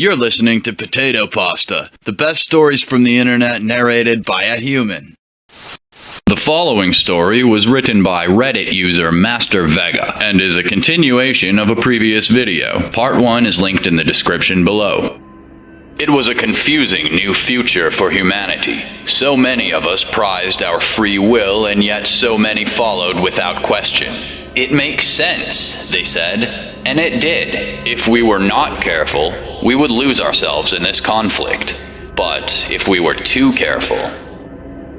You're listening to Potato Pasta, the best stories from the internet narrated by a human. The following story was written by Reddit user Master Vega and is a continuation of a previous video. Part 1 is linked in the description below. It was a confusing new future for humanity. So many of us prized our free will, and yet so many followed without question. It makes sense, they said, and it did. If we were not careful, we would lose ourselves in this conflict. But if we were too careful...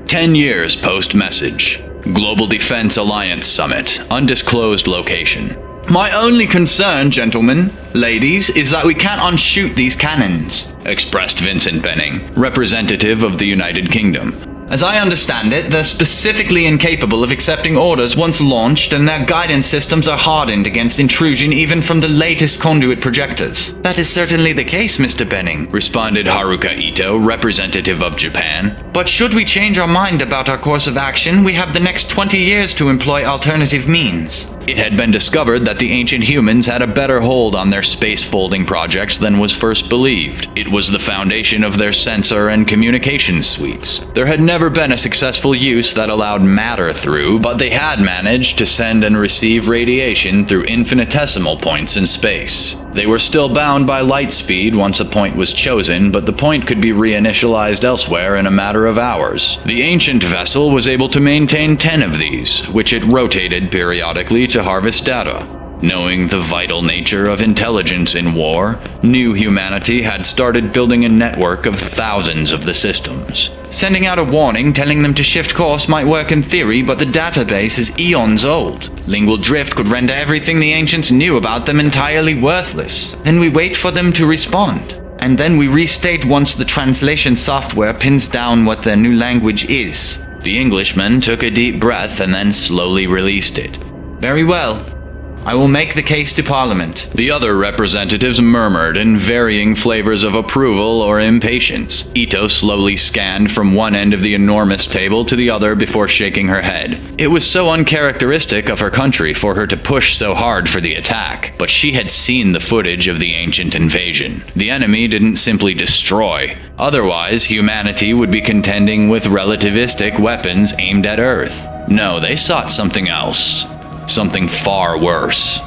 10 years post-message. Global Defense Alliance Summit. Undisclosed location. My only concern, gentlemen, ladies, is that we can't unshoot these cannons, expressed Vincent Benning, representative of the United Kingdom. As I understand it, they're specifically incapable of accepting orders once launched, and their guidance systems are hardened against intrusion even from the latest conduit projectors. That is certainly the case, Mr. Benning, responded Haruka Ito, representative of Japan. But should we change our mind about our course of action, we have the next 20 years to employ alternative means. It had been discovered that the ancient humans had a better hold on their space-folding projects than was first believed. It was the foundation of their sensor and communication suites. There had never been a successful use that allowed matter through, but they had managed to send and receive radiation through infinitesimal points in space. They were still bound by light speed once a point was chosen, but the point could be reinitialized elsewhere in a matter of hours. The ancient vessel was able to maintain 10 of these, which it rotated periodically to harvest data. Knowing the vital nature of intelligence in war, new humanity had started building a network of thousands of the systems. Sending out a warning telling them to shift course might work in theory, but the database is eons old. Lingual drift could render everything the ancients knew about them entirely worthless. Then we wait for them to respond. And then we restate once the translation software pins down what their new language is. The Englishman took a deep breath and then slowly released it. Very well. I will make the case to Parliament. The other representatives murmured in varying flavors of approval or impatience. Ito slowly scanned from one end of the enormous table to the other before shaking her head. It was so uncharacteristic of her country for her to push so hard for the attack, but she had seen the footage of the ancient invasion. The enemy didn't simply destroy. Otherwise, humanity would be contending with relativistic weapons aimed at Earth. No, they sought something else. Something far worse.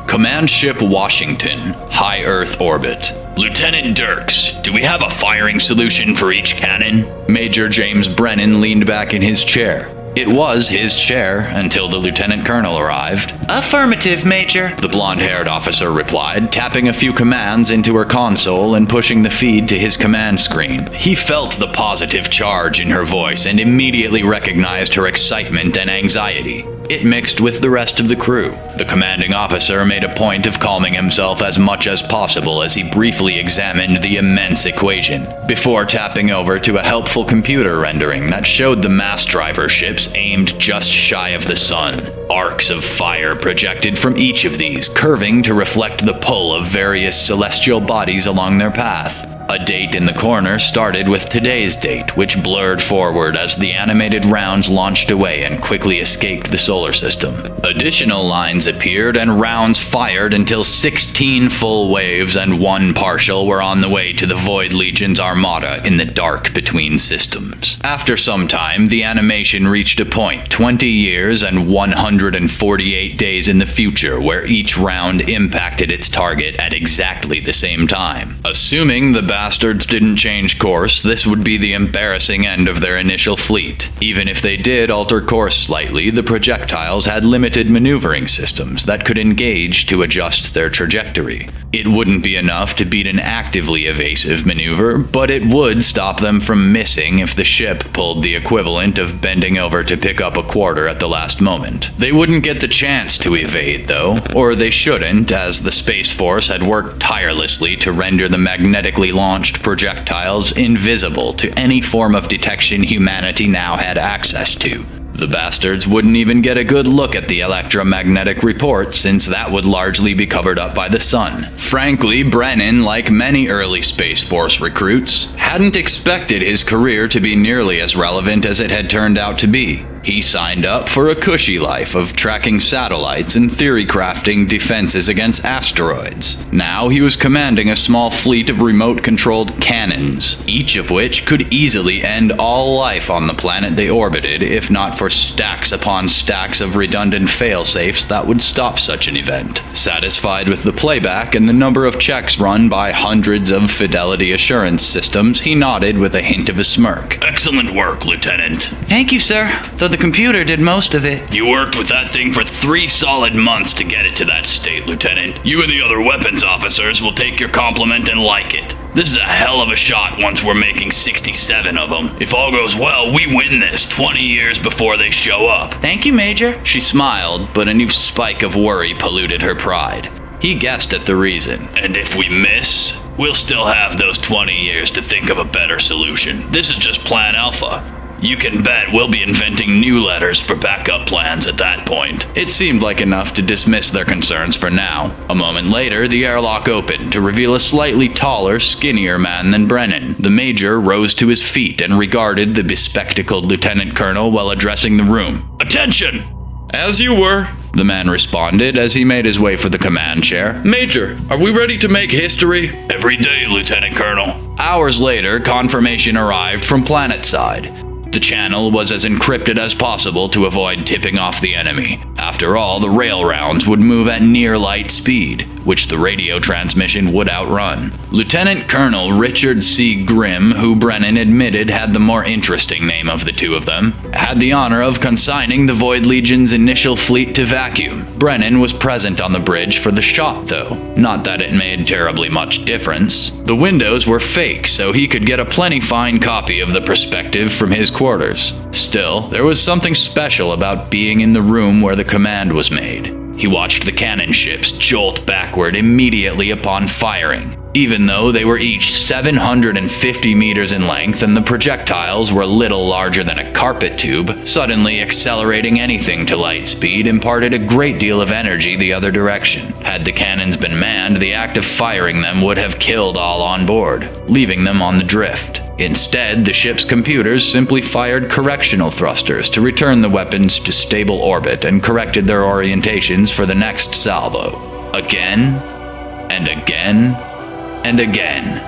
Command Ship Washington, High Earth Orbit. Lieutenant Dirks, do we have a firing solution for each cannon? Major James Brennan leaned back in his chair. It was his chair until the lieutenant colonel arrived. Affirmative, Major, the blonde-haired officer replied, tapping a few commands into her console and pushing the feed to his command screen. He felt the positive charge in her voice and immediately recognized her excitement and anxiety. It mixed with the rest of the crew. The commanding officer made a point of calming himself as much as possible as he briefly examined the immense equation, before tapping over to a helpful computer rendering that showed the mass driver ships aimed just shy of the sun. Arcs of fire projected from each of these, curving to reflect the pull of various celestial bodies along their path. A date in the corner started with today's date, which blurred forward as the animated rounds launched away and quickly escaped the solar system. Additional lines appeared and rounds fired until 16 full waves and 1 partial were on the way to the Void Legion's armada in the dark between systems. After some time, the animation reached a point 20 years and 148 days in the future where each round impacted its target at exactly the same time. Assuming the bastards didn't change course, this would be the embarrassing end of their initial fleet. Even if they did alter course slightly, the projectiles had limited maneuvering systems that could engage to adjust their trajectory. It wouldn't be enough to beat an actively evasive maneuver, but it would stop them from missing if the ship pulled the equivalent of bending over to pick up a quarter at the last moment. They wouldn't get the chance to evade, though, or they shouldn't, as the Space Force had worked tirelessly to render the magnetically launched projectiles invisible to any form of detection humanity now had access to. The bastards wouldn't even get a good look at the electromagnetic report, since that would largely be covered up by the sun. Frankly, Brennan, like many early Space Force recruits, hadn't expected his career to be nearly as relevant as it had turned out to be. He signed up for a cushy life of tracking satellites and theory-crafting defenses against asteroids. Now he was commanding a small fleet of remote-controlled cannons, each of which could easily end all life on the planet they orbited if not for stacks upon stacks of redundant failsafes that would stop such an event. Satisfied with the playback and the number of checks run by hundreds of fidelity assurance systems, he nodded with a hint of a smirk. Excellent work, Lieutenant. Thank you, sir, though the computer did most of it. You worked with that thing for 3 solid months to get it to that state, Lieutenant. You and the other weapons officers will take your compliment and like it. This is a hell of a shot once we're making 67 of them. If all goes well, we win this 20 years before they show up. Thank you, Major. She smiled, but a new spike of worry polluted her pride. He guessed at the reason. And if we miss, we'll still have those 20 years to think of a better solution. This is just Plan Alpha. You can bet we'll be inventing new letters for backup plans at that point. It seemed like enough to dismiss their concerns for now. A moment later, the airlock opened to reveal a slightly taller, skinnier man than Brennan. The Major rose to his feet and regarded the bespectacled Lieutenant Colonel while addressing the room. Attention! As you were, the man responded as he made his way for the command chair. Major, are we ready to make history? Every day, Lieutenant Colonel. Hours later, confirmation arrived from planetside. The channel was as encrypted as possible to avoid tipping off the enemy. After all, the rail rounds would move at near light speed, which the radio transmission would outrun. Lieutenant Colonel Richard C. Grimm, who Brennan admitted had the more interesting name of the two of them, had the honor of consigning the Void Legion's initial fleet to vacuum. Brennan was present on the bridge for the shot, though. Not that it made terribly much difference. The windows were fake, so he could get a plenty fine copy of the perspective from his quarters. Still, there was something special about being in the room where the command was made. He watched the cannon ships jolt backward immediately upon firing, even though they were each 750 meters in length and the projectiles were little larger than a carpet tube. Suddenly accelerating anything to light speed imparted a great deal of energy the other direction. Had the cannons been manned, the act of firing them would have killed all on board, leaving them on the drift. Instead, the ship's computers simply fired correctional thrusters to return the weapons to stable orbit and corrected their orientations for the next salvo. Again, and again, and again.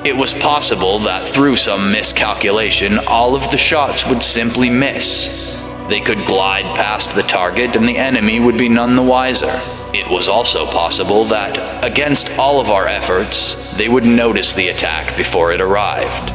It was possible that through some miscalculation, all of the shots would simply miss. They could glide past the target and the enemy would be none the wiser. It was also possible that, against all of our efforts, they would notice the attack before it arrived.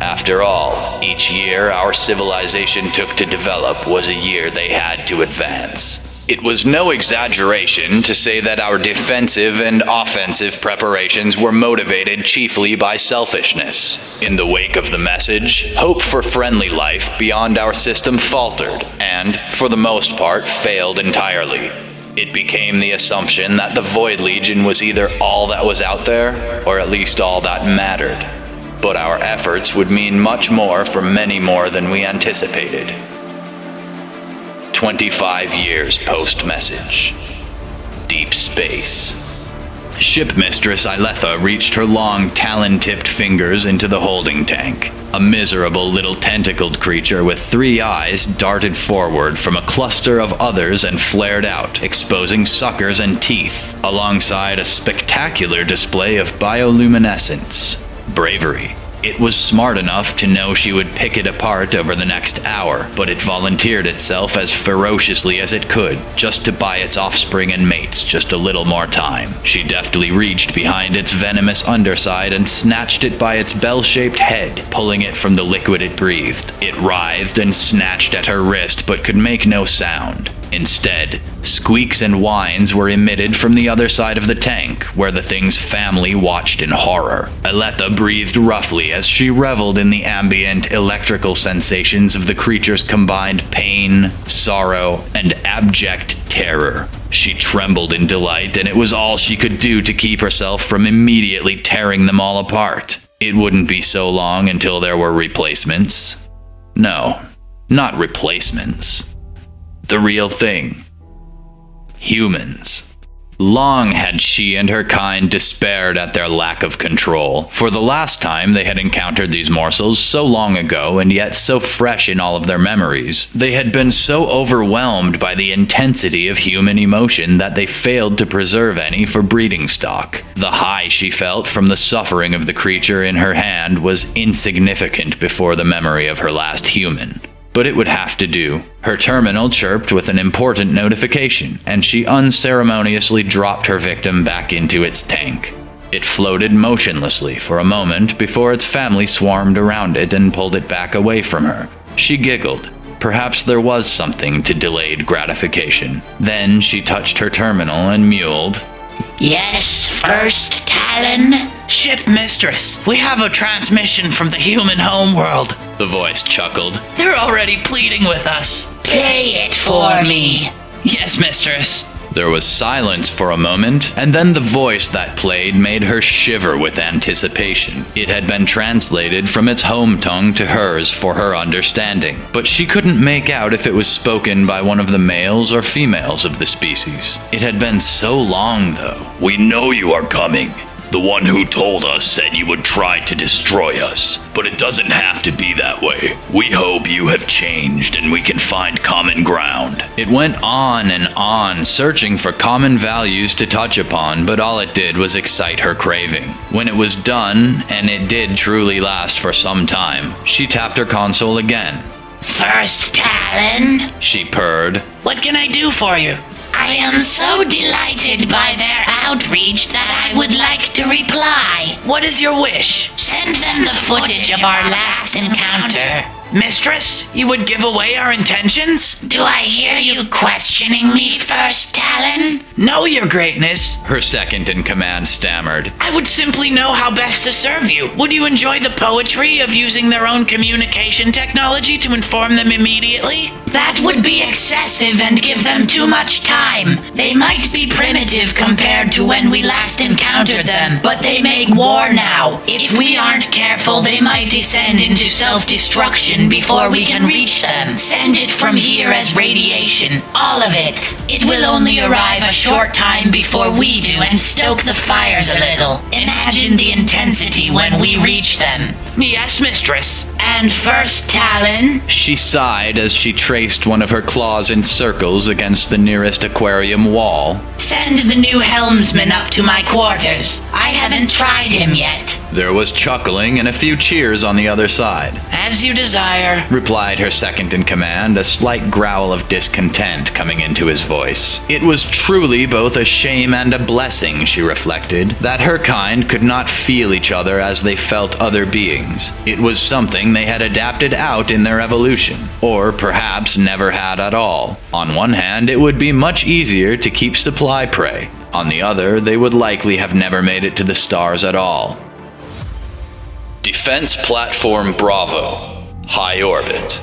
After all, each year our civilization took to develop was a year they had to advance. It was no exaggeration to say that our defensive and offensive preparations were motivated chiefly by selfishness. In the wake of the message, hope for friendly life beyond our system faltered and, for the most part, failed entirely. It became the assumption that the Void Legion was either all that was out there, or at least all that mattered. But our efforts would mean much more for many more than we anticipated. 25 years post-message. Deep space. Shipmistress Iletha reached her long, talon-tipped fingers into the holding tank. A miserable little tentacled creature with 3 eyes darted forward from a cluster of others and flared out, exposing suckers and teeth, alongside a spectacular display of bioluminescence. Bravery. It was smart enough to know she would pick it apart over the next hour, but it volunteered itself as ferociously as it could, just to buy its offspring and mates just a little more time. She deftly reached behind its venomous underside and snatched it by its bell-shaped head, pulling it from the liquid it breathed. It writhed and snatched at her wrist, but could make no sound. Instead, squeaks and whines were emitted from the other side of the tank, where the thing's family watched in horror. Iletha breathed roughly as she reveled in the ambient electrical sensations of the creature's combined pain, sorrow, and abject terror. She trembled in delight, and it was all she could do to keep herself from immediately tearing them all apart. It wouldn't be so long until there were replacements. No, not replacements. The real thing. Humans. Long had she and her kind despaired at their lack of control, for the last time they had encountered these morsels so long ago and yet so fresh in all of their memories. They had been so overwhelmed by the intensity of human emotion that they failed to preserve any for breeding stock. The high she felt from the suffering of the creature in her hand was insignificant before the memory of her last human. But it would have to do. Her terminal chirped with an important notification, and she unceremoniously dropped her victim back into its tank. It floated motionlessly for a moment before its family swarmed around it and pulled it back away from her. She giggled. Perhaps there was something to delayed gratification. Then she touched her terminal and mewled. Yes, First Talon? Ship mistress, we have a transmission from the human homeworld. The voice chuckled. They're already pleading with us. Play it for me. Yes, mistress. There was silence for a moment, and then the voice that played made her shiver with anticipation. It had been translated from its home tongue to hers for her understanding, but she couldn't make out if it was spoken by one of the males or females of the species. It had been so long, though. We know you are coming. The one who told us said you would try to destroy us, but it doesn't have to be that way. We hope you have changed and we can find common ground. It went on and on, searching for common values to touch upon, but all it did was excite her craving. When it was done, and it did truly last for some time, she tapped her console again. First Talon? She purred. What can I do for you? I am so delighted by their outreach that I would like to reply. What is your wish? Send them the footage of our last encounter. Mistress, you would give away our intentions? Do I hear you questioning me, First Talon? No, your greatness. Her second in command stammered. I would simply know how best to serve you. Would you enjoy the poetry of using their own communication technology to inform them immediately? That would be excessive and give them too much time. They might be primitive compared to when we last encountered them, but they make war now. If we aren't careful, they might descend into self-destruction before we can reach them. Send it from here as radiation. All of it. It will only arrive a short time before we do and stoke the fires a little. Imagine the intensity when we reach them. Yes, mistress. And First Talon? She sighed as she traced one of her claws in circles against the nearest aquarium wall. Send the new helmsman up to my quarters. I haven't tried him yet. There was chuckling and a few cheers on the other side. As you desire, replied her second in command, a slight growl of discontent coming into his voice. It was truly both a shame and a blessing, she reflected, that her kind could not feel each other as they felt other beings. It was something they had adapted out in their evolution, or perhaps never had at all. On one hand, it would be much easier to keep supply prey. On the other, they would likely have never made it to the stars at all. Defense Platform Bravo, High Orbit.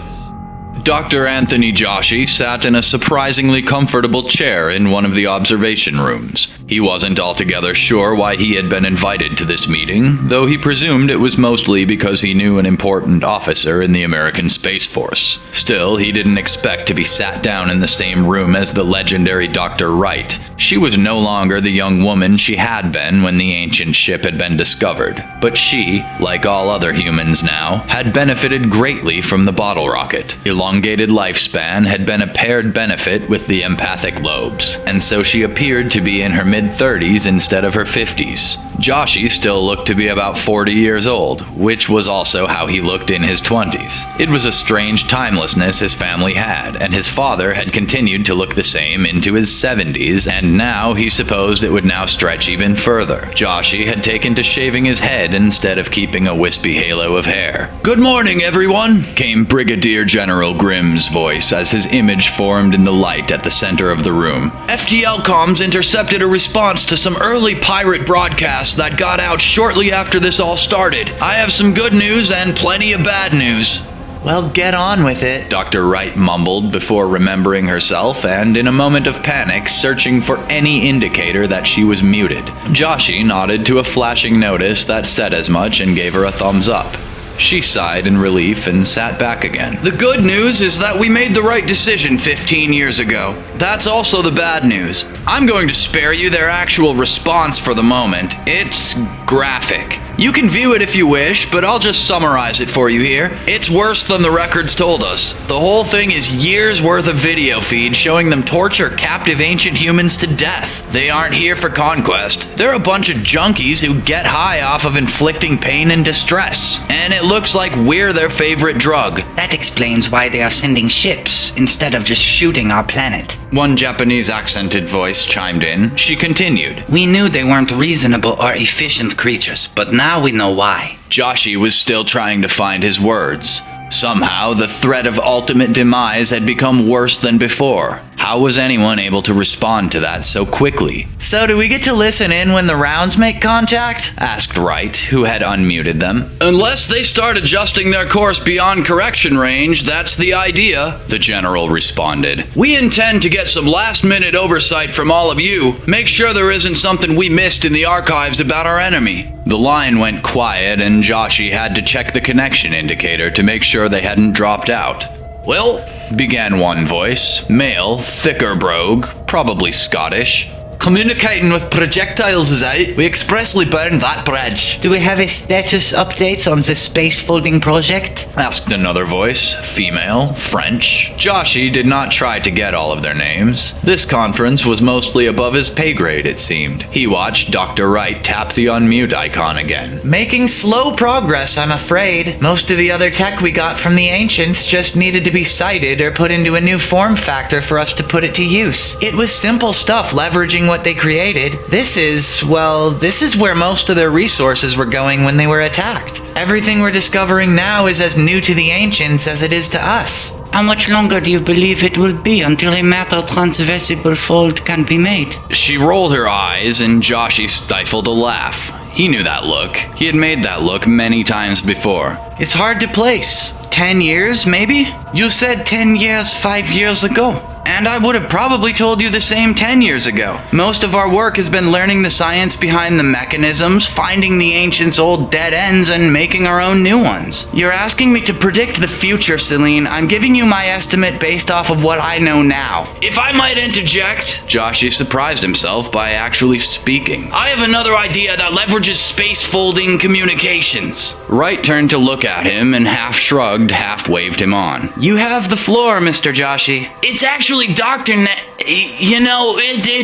Dr. Anthony Joshi sat in a surprisingly comfortable chair in one of the observation rooms. He wasn't altogether sure why he had been invited to this meeting, though he presumed it was mostly because he knew an important officer in the American Space Force. Still, he didn't expect to be sat down in the same room as the legendary Dr. Wright. She was no longer the young woman she had been when the ancient ship had been discovered, but she, like all other humans now, had benefited greatly from the bottle rocket. Elongated lifespan had been a paired benefit with the empathic lobes, and so she appeared to be in her mid-30s instead of her 50s. Joshi still looked to be about 40 years old, which was also how he looked in his 20s. It was a strange timelessness his family had, and his father had continued to look the same into his 70s, and now he supposed it would now stretch even further. Joshi had taken to shaving his head instead of keeping a wispy halo of hair. Good morning, everyone, came Brigadier General Grimm's voice as his image formed in the light at the center of the room. FTL comms intercepted a response to some early pirate broadcasts that got out shortly after this all started. I have some good news and plenty of bad news. well, get on with it. Dr. Wright mumbled before remembering herself and, in a moment of panic, searching for any indicator that she was muted. Joshi nodded to a flashing notice that said as much and gave her a thumbs up. She sighed in relief and sat back again. The good news is that we made the right decision 15 years ago. That's also the bad news. I'm going to spare you their actual response for the moment. It's graphic. You can view it if you wish, but I'll just summarize it for you here. It's worse than the records told us. The whole thing is years worth of video feed showing them torture captive ancient humans to death. They aren't here for conquest. They're a bunch of junkies who get high off of inflicting pain and distress. And it looks like we're their favorite drug. That explains why they are sending ships instead of just shooting our planet. One Japanese accented voice chimed in. She continued. We knew they weren't reasonable or efficient creatures, but now we know why. Joshi was still trying to find his words. Somehow, the threat of ultimate demise had become worse than before. How was anyone able to respond to that so quickly? So do we get to listen in when the rounds make contact? Asked Wright, who had unmuted them. Unless they start adjusting their course beyond correction range, that's the idea, the general responded. We intend to get some last-minute oversight from all of you. Make sure there isn't something we missed in the archives about our enemy. The line went quiet and Joshi had to check the connection indicator to make sure they hadn't dropped out. Well, began one voice, male, thicker brogue, probably Scottish. Communicating with projectiles is out. We expressly burned that bridge. Do we have a status update on the space folding project? Asked another voice, female, French. Joshi did not try to get all of their names. This conference was mostly above his pay grade, it seemed. He watched Dr. Wright tap the unmute icon again. Making slow progress, I'm afraid. Most of the other tech we got from the ancients just needed to be cited or put into a new form factor for us to put it to use. It was simple stuff, leveraging what they created. This is where most of their resources were going when they were attacked. Everything we're discovering now is as new to the ancients as it is to us. How much longer do you believe it will be until a matter transversible fold can be made? She rolled her eyes and Joshi stifled a laugh. He knew that look. He had made that look many times before. It's hard to place. 10 years, maybe? You said 10 years 5 years ago. And I would have probably told you the same 10 years ago. Most of our work has been learning the science behind the mechanisms, finding the ancients' old dead ends, and making our own new ones. You're asking me to predict the future, Celine. I'm giving you my estimate based off of what I know now. If I might interject, Joshi surprised himself by actually speaking. I have another idea that leverages space-folding communications. Wright turned to look at him and half shrugged, half waved him on. You have the floor, Mr. Joshi. It's actually it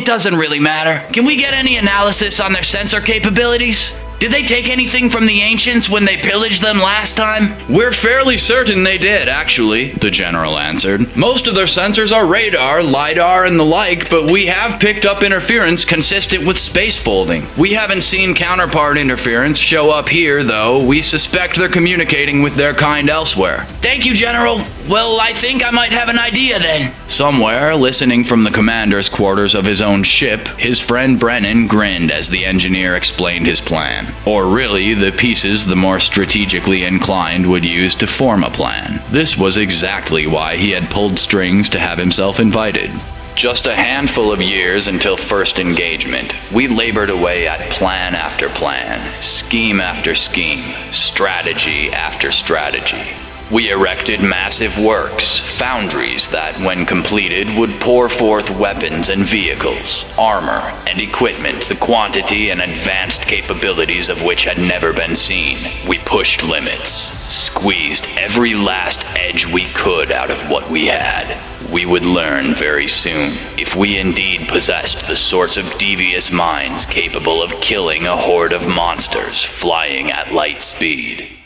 doesn't really matter. Can we get any analysis on their sensor capabilities? Did they take anything from the ancients when they pillaged them last time? We're fairly certain they did, actually, the general answered. Most of their sensors are radar, LiDAR, and the like, but we have picked up interference consistent with space folding. We haven't seen counterpart interference show up here, though. We suspect they're communicating with their kind elsewhere. Thank you, General. Well, I think I might have an idea then. Somewhere, listening from the commander's quarters of his own ship, his friend Brennan grinned as the engineer explained his plan. Or really, the pieces the more strategically inclined would use to form a plan. This was exactly why he had pulled strings to have himself invited. Just a handful of years until first engagement, we labored away at plan after plan, scheme after scheme, strategy after strategy. We erected massive works, foundries that, when completed, would pour forth weapons and vehicles, armor and equipment, the quantity and advanced capabilities of which had never been seen. We pushed limits, squeezed every last edge we could out of what we had. We would learn very soon if we indeed possessed the sorts of devious minds capable of killing a horde of monsters flying at light speed.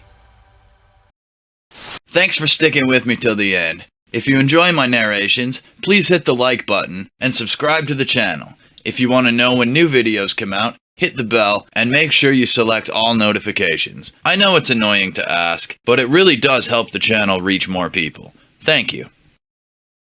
Thanks for sticking with me till the end. If you enjoy my narrations, please hit the like button and subscribe to the channel. If you want to know when new videos come out, hit the bell and make sure you select all notifications. I know it's annoying to ask, but it really does help the channel reach more people. Thank you.